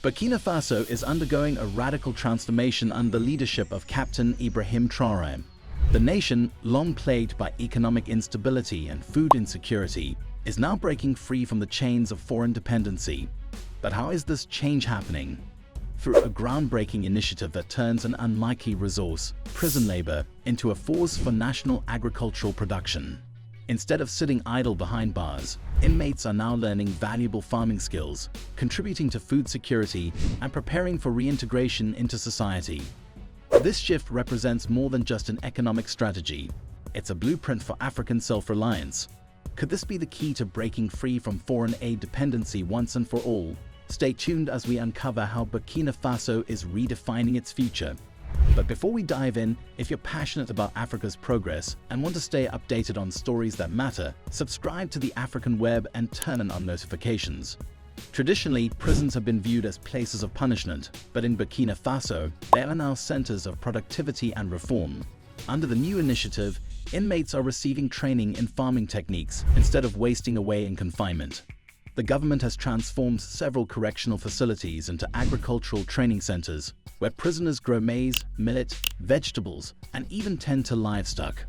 Burkina Faso is undergoing a radical transformation under the leadership of Captain Ibrahim Traoré. The nation, long plagued by economic instability and food insecurity, is now breaking free from the chains of foreign dependency. But how is this change happening? Through a groundbreaking initiative that turns an unlikely resource, prison labor, into a force for national agricultural production. Instead of sitting idle behind bars, inmates are now learning valuable farming skills, contributing to food security, and preparing for reintegration into society. This shift represents more than just an economic strategy. It's a blueprint for African self-reliance. Could this be the key to breaking free from foreign aid dependency once and for all? Stay tuned as we uncover how Burkina Faso is redefining its future. But before we dive in, if you're passionate about Africa's progress and want to stay updated on stories that matter, subscribe to the African Web and turn on notifications. Traditionally, prisons have been viewed as places of punishment, but in Burkina Faso, they are now centers of productivity and reform. Under the new initiative, inmates are receiving training in farming techniques instead of wasting away in confinement. The government has transformed several correctional facilities into agricultural training centers, where prisoners grow maize, millet, vegetables, and even tend to livestock.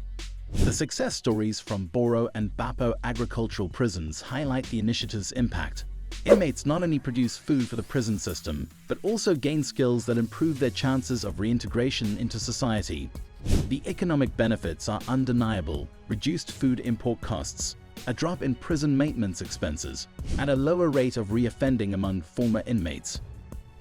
The success stories from Boro and Bapo agricultural prisons highlight the initiative's impact. Inmates not only produce food for the prison system, but also gain skills that improve their chances of reintegration into society. The economic benefits are undeniable: reduced food import costs, a drop in prison maintenance expenses, and a lower rate of reoffending among former inmates.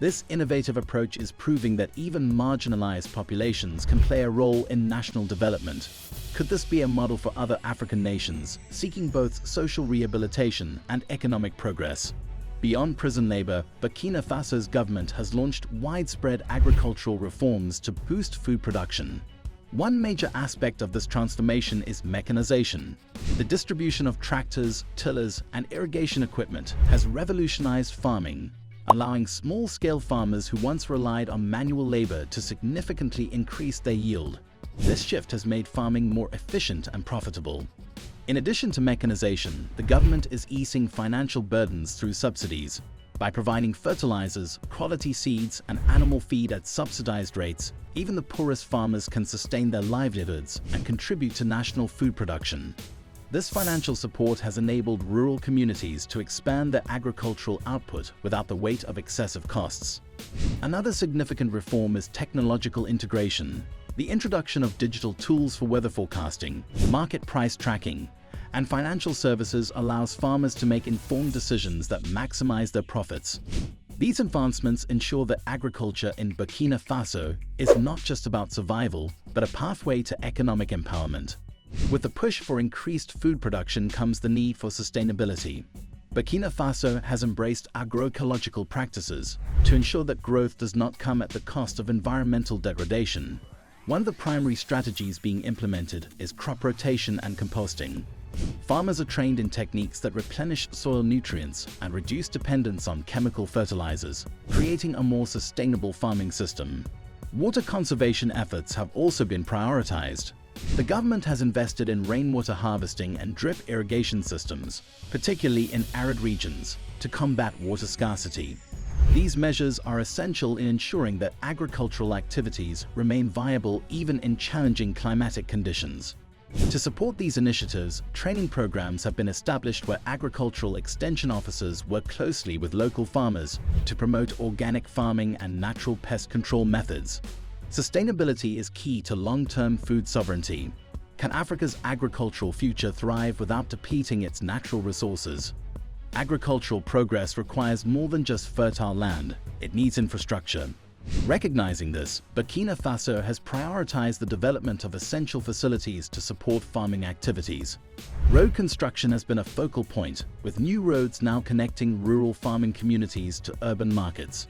This innovative approach is proving that even marginalized populations can play a role in national development. Could this be a model for other African nations seeking both social rehabilitation and economic progress? Beyond prison labor, Burkina Faso's government has launched widespread agricultural reforms to boost food production. One major aspect of this transformation is mechanization. The distribution of tractors, tillers, and irrigation equipment has revolutionized farming, allowing small-scale farmers who once relied on manual labor to significantly increase their yield. This shift has made farming more efficient and profitable. In addition to mechanization, the government is easing financial burdens through subsidies. By providing fertilizers, quality seeds, and animal feed at subsidized rates, even the poorest farmers can sustain their livelihoods and contribute to national food production. This financial support has enabled rural communities to expand their agricultural output without the weight of excessive costs. Another significant reform is technological integration. The introduction of digital tools for weather forecasting, market price tracking, and financial services allows farmers to make informed decisions that maximize their profits. These advancements ensure that agriculture in Burkina Faso is not just about survival, but a pathway to economic empowerment. With the push for increased food production comes the need for sustainability. Burkina Faso has embraced agroecological practices to ensure that growth does not come at the cost of environmental degradation. One of the primary strategies being implemented is crop rotation and composting. Farmers are trained in techniques that replenish soil nutrients and reduce dependence on chemical fertilizers, creating a more sustainable farming system. Water conservation efforts have also been prioritized. The government has invested in rainwater harvesting and drip irrigation systems, particularly in arid regions, to combat water scarcity. These measures are essential in ensuring that agricultural activities remain viable even in challenging climatic conditions. To support these initiatives, training programs have been established where agricultural extension officers work closely with local farmers to promote organic farming and natural pest control methods. Sustainability is key to long-term food sovereignty. Can Africa's agricultural future thrive without depleting its natural resources? Agricultural progress requires more than just fertile land. It needs infrastructure. Recognizing this, Burkina Faso has prioritized the development of essential facilities to support farming activities. Road construction has been a focal point, with new roads now connecting rural farming communities to urban markets.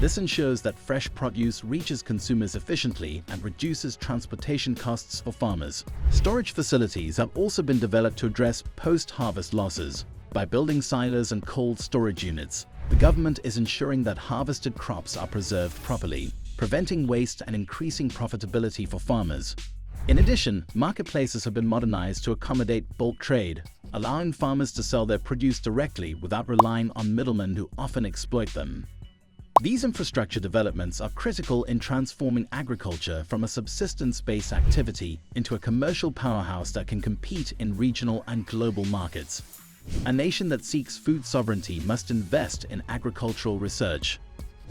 This ensures that fresh produce reaches consumers efficiently and reduces transportation costs for farmers. Storage facilities have also been developed to address post-harvest losses. By building silos and cold storage units, the government is ensuring that harvested crops are preserved properly, preventing waste and increasing profitability for farmers. In addition, marketplaces have been modernized to accommodate bulk trade, allowing farmers to sell their produce directly without relying on middlemen who often exploit them. These infrastructure developments are critical in transforming agriculture from a subsistence-based activity into a commercial powerhouse that can compete in regional and global markets. A nation that seeks food sovereignty must invest in agricultural research.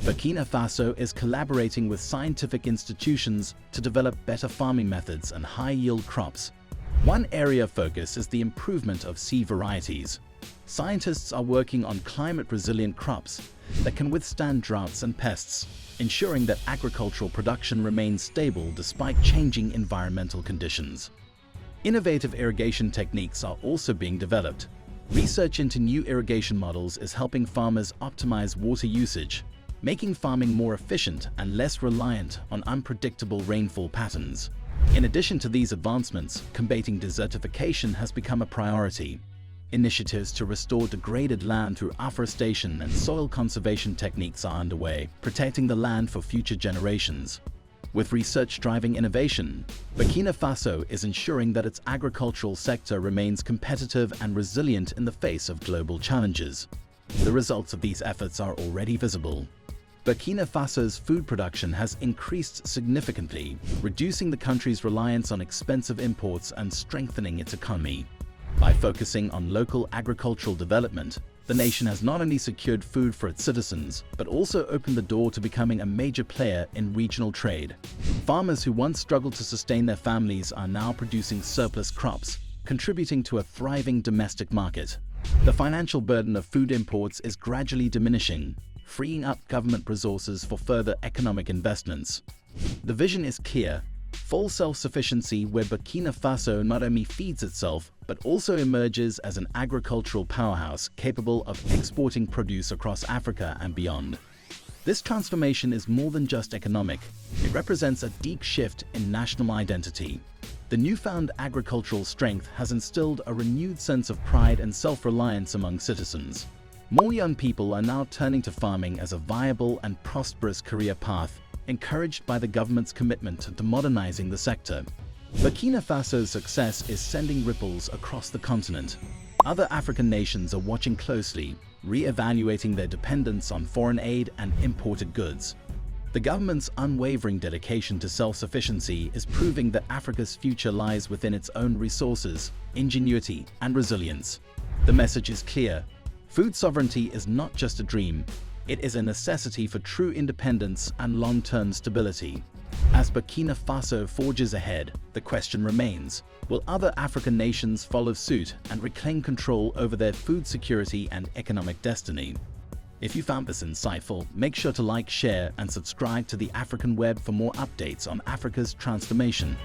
Burkina Faso is collaborating with scientific institutions to develop better farming methods and high-yield crops. One area of focus is the improvement of seed varieties. Scientists are working on climate-resilient crops that can withstand droughts and pests, ensuring that agricultural production remains stable despite changing environmental conditions. Innovative irrigation techniques are also being developed. Research into new irrigation models is helping farmers optimize water usage, making farming more efficient and less reliant on unpredictable rainfall patterns. In addition to these advancements, combating desertification has become a priority. Initiatives to restore degraded land through afforestation and soil conservation techniques are underway, protecting the land for future generations. With research driving innovation, Burkina Faso is ensuring that its agricultural sector remains competitive and resilient in the face of global challenges. The results of these efforts are already visible. Burkina Faso's food production has increased significantly, reducing the country's reliance on expensive imports and strengthening its economy. By focusing on local agricultural development, the nation has not only secured food for its citizens, but also opened the door to becoming a major player in regional trade. Farmers who once struggled to sustain their families are now producing surplus crops, contributing to a thriving domestic market. The financial burden of food imports is gradually diminishing, freeing up government resources for further economic investments. The vision is clear: full self-sufficiency, where Burkina Faso not only feeds itself, but also emerges as an agricultural powerhouse capable of exporting produce across Africa and beyond. This transformation is more than just economic. It represents a deep shift in national identity. The newfound agricultural strength has instilled a renewed sense of pride and self-reliance among citizens. More young people are now turning to farming as a viable and prosperous career path, encouraged by the government's commitment to modernizing the sector. Burkina Faso's success is sending ripples across the continent. Other African nations are watching closely, re-evaluating their dependence on foreign aid and imported goods. The government's unwavering dedication to self-sufficiency is proving that Africa's future lies within its own resources, ingenuity, and resilience. The message is clear: food sovereignty is not just a dream, it is a necessity for true independence and long-term stability. As Burkina Faso forges ahead, the question remains: will other African nations follow suit and reclaim control over their food security and economic destiny? If you found this insightful, make sure to like, share, and subscribe to the African Web for more updates on Africa's transformation.